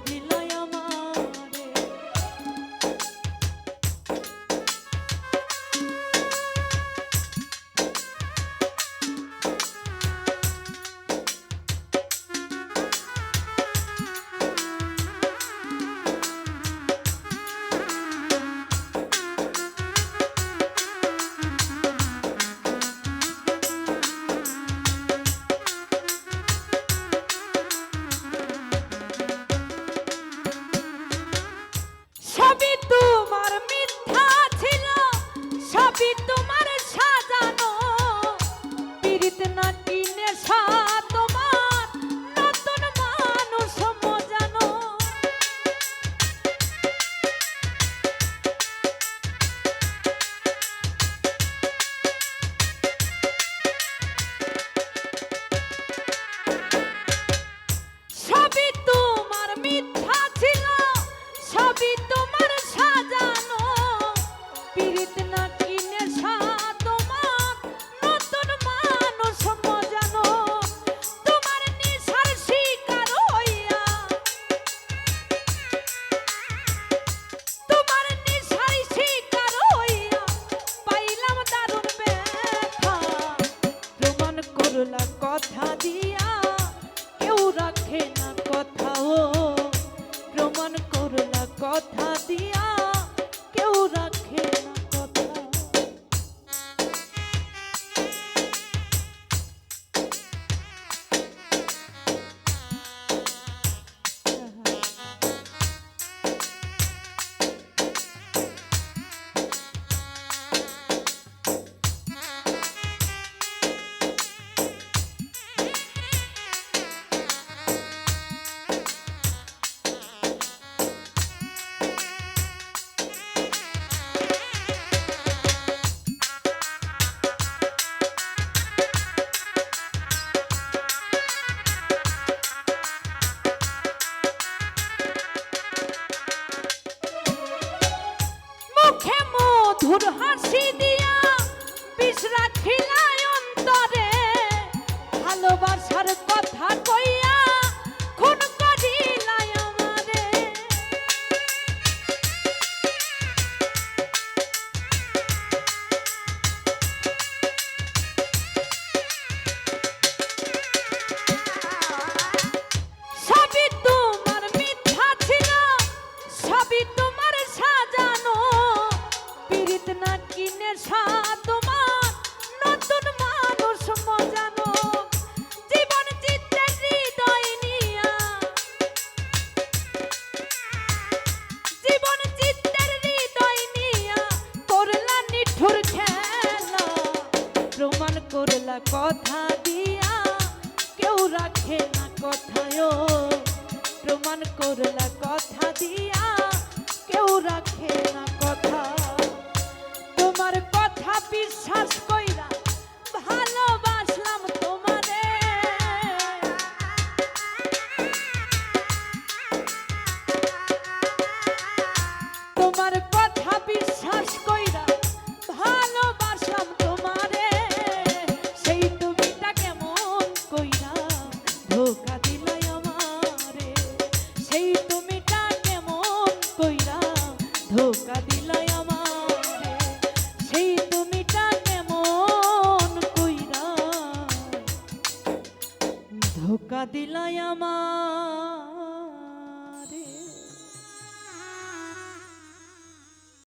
দিলাই আমারে। সবই তোমার মিথ্যা ছিল, সবই তোমার সাজানো, পীড়িত নাকি নেশা তোমার, নতুন মানুষ মজানো। সবই তোমার মিথ্যা ছিল, সবই তোমার সাজানো, পীড়িত নাকি নেশা তোমার, নতুন মানুষ মজানো। তোমার নেশার শিকার হইয়া, তোমার নেশার শিকার হইয়া পাইলাম দারুণ ব্যথা। প্রমাণ করলা কথা দিয়া কেউ রাখে না কথাও, প্রমাণ করলা কথা দিয়া কেউ রাখে না কথা। মুখে মধুর হাসি দিয়া বিষ রাখিলাই অন্তরে, ভালোবাসার কথা কইয়া খুন করিলাই আমারে। সবই তোমার মিথ্যা ছিল, সবই তোমার সাজানো, পীড়িত নাকি নেশা তোমার, নতুন মানুষ মজানো। জীবন চিত্তের হৃদয় নিয়া, জীবন চিত্তের হৃদয় নিয়া করলা নিঠুর খেলা। প্রমাণ করলা কথা দিয়া কেউ রাখে না কথায়, প্রমাণ করলা কথা দিয়া কেউ রাখে না কথা। তোমার কথা বিশ্বাস কইরা ভালোবাসলাম তোমারে, তোমার কথা বিশ্বাস কইরা ভালোবাসলাম তোমারে। সেই তুমিটা কেমন কইরা ধোকা দিলাই আমারে, সেই তুমিটা কেমন কইরা ধোকা দিলাই আমারে, সেই তুমিটা কেমন কইরা ধোকা দিলাই আমার।